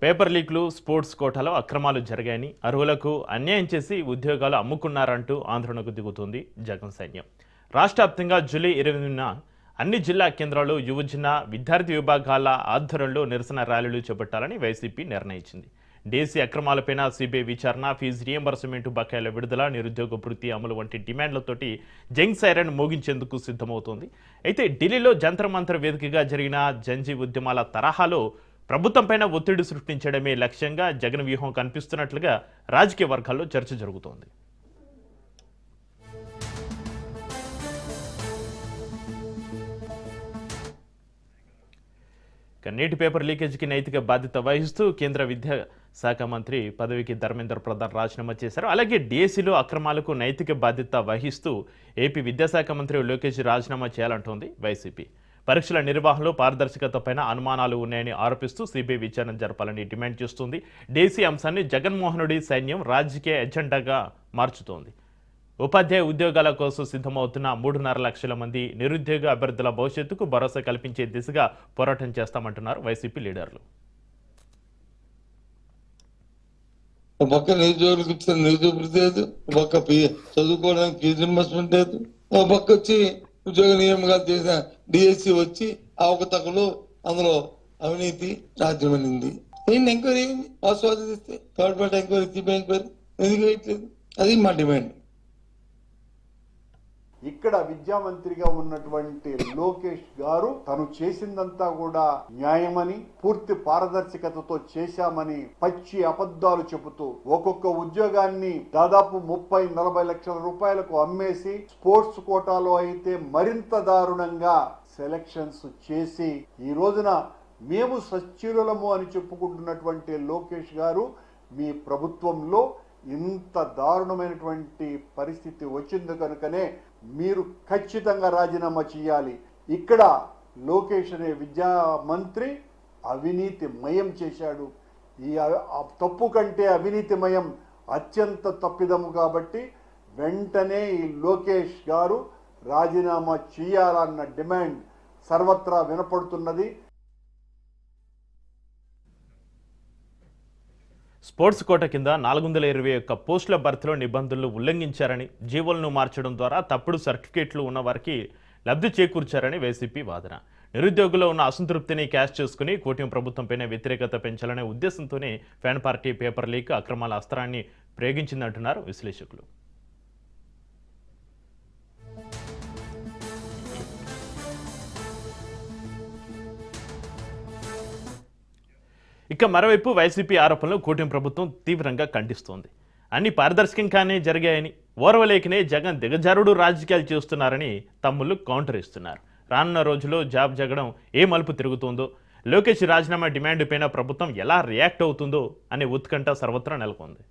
Paper లీక్లు, sports కోటాలో అక్రమాలు జరిగాయని, అర్హులకు అన్యాయం చేసి ఉద్యోగాలు అమ్ముకున్నారంటూ ఆందోళనకు దిగుతుంది జగన్ సైన్యం. రాష్ట్ర వ్యాప్తంగా జూలై 20న అన్ని జిల్లా కేంద్రాల్లో యువజన విద్యార్థి విభాగాల ఆధ్వర్యంలో నిరసన ర్యాలీలు చేపట్టాలని వైసీపీ నిర్ణయించింది. డీసీ అక్రమాలపైన సిబిఐ విచారణ, ఫీజు రియంబర్స్మెంట్, బకాయిల విడుదల, నిరుద్యోగ వృత్తి అమలు వంటి డిమాండ్లతోటి జంగ్ సైరన్ మోగించేందుకు సిద్ధమవుతోంది. అయితే ఢిల్లీలో జంతర్ మంతర్ వేదికగా జరిగిన జంజీ ఉద్యమాల తరహాలో ప్రభుత్వంపైన ఒత్తిడి సృష్టించడమే లక్ష్యంగా జగన్ వ్యూహం కనిపిస్తున్నట్లుగా రాజకీయ వర్గాల్లో చర్చ జరుగుతోంది. నీటి పేపర్ లీకేజీకి నైతిక బాధ్యత వహిస్తూ కేంద్ర విద్యాశాఖ మంత్రి పదవికి ధర్మేంద్ర ప్రధాన్ రాజీనామా చేశారు. అలాగే డిఎస్సీలో అక్రమాలకు నైతిక బాధ్యత వహిస్తూ ఏపీ విద్యాశాఖ మంత్రి లోకేష్ రాజీనామా చేయాలంటోంది వైసీపీ. పరీక్షల నిర్వహణలో పారదర్శకతపైన అనుమానాలు ఉన్నాయని ఆరోపిస్తూ సిబిఐ విచారణ జరపాలని డిమాండ్ చేస్తుంది. డీసీ అంశాన్ని జగన్మోహన్ రెడ్డి సైన్యం రాజకీయ ఎజెండాగా మార్చుతోంది. ఉపాధ్యాయ ఉద్యోగాల కోసం సిద్ధమవుతున్న 3.5 లక్షల మంది నిరుద్యోగ అభ్యర్థుల భవిష్యత్తుకు భరోసా కల్పించే దిశగా పోరాటం చేస్తామంటున్నారు వైసీపీ లీడర్లు. పక్క నిరుద్యోగులకు ఇచ్చిన నిరుద్యోగ వృత్తి లేదు, పక్క చదువుకోవడానికి ఫీజు రింబర్స్మెంట్ లేదు, పక్క వచ్చి ఉద్యోగ నియామకాలు చేసిన డిఎస్సి వచ్చి అవకతవకలు, అందులో అవినీతి రాజ్యమైంది. ఏంటి ఎంక్వైరీ అయింది, ఆస్వాదిస్తే third party enquiry, CBI enquiry ఎందుకు వేయట్లేదు? అది మా డిమాండ్. ఇక్కడ విద్యామంత్రిగా ఉన్నటువంటి లోకేష్ గారు తను చేసిందంతా కూడా న్యాయమని, పూర్తి పారదర్శకతతో చేశామని పచ్చి అబద్ధాలు చెబుతూ ఒక్కొక్క ఉద్యోగాన్ని దాదాపు 30-40 లక్షల రూపాయలకు అమ్మేసి, స్పోర్ట్స్ కోటాలో అయితే మరింత దారుణంగా సెలక్షన్స్ చేసి ఈ రోజున మేము సచ్యులము అని చెప్పుకుంటున్నటువంటి లోకేష్ గారు మీ ప్రభుత్వంలో ఇంత దారుణమైనటువంటి పరిస్థితి వచ్చింది కనుకనే మీరు ఖచ్చితంగా రాజీనామా చేయాలి. ఇక్కడ లోకేష్ అనే విద్యా మంత్రి అవినీతిమయం చేశాడు. ఈ తప్పు కంటే అవినీతిమయం అత్యంత తప్పిదము కాబట్టి వెంటనే ఈ లోకేష్ గారు రాజీనామా చేయాలన్న డిమాండ్ సర్వత్రా వినపడుతున్నది. స్పోర్ట్స్ కోట కింద 421 పోస్టుల భర్తీలో నిబంధనలు ఉల్లంఘించారని, జీవోలను మార్చడం ద్వారా తప్పుడు సర్టిఫికేట్లు ఉన్న వారికి లబ్ధి చేకూర్చారని వైసీపీ వాదన. నిరుద్యోగుల్లో ఉన్న అసంతృప్తిని క్యాష్ చేసుకుని కూటమి ప్రభుత్వంపైన వ్యతిరేకత పెంచాలనే ఉద్దేశంతోనే ఫ్యాన్ పార్టీ పేపర్ లీక్ అక్రమాల అస్త్రాన్ని ప్రయోగించిందంటున్నారు విశ్లేషకులు. ఇక మరోవైపు వైసీపీ ఆరోపణలు కూటమి ప్రభుత్వం తీవ్రంగా ఖండిస్తోంది. అన్ని పారదర్శకంగానే జరిగాయని, ఓర్వలేకనే జగన్ దిగజారుడు రాజకీయాలు చేస్తున్నారని తమ్ముళ్ళు కౌంటర్ ఇస్తున్నారు. రానున్న రోజుల్లో జాబ్ జగడం ఏ మలుపు తిరుగుతుందో, లోకేష్ రాజీనామా డిమాండ్ పైన ప్రభుత్వం ఎలా రియాక్ట్ అవుతుందో అనే ఉత్కంఠ సర్వత్రా నెలకొంది.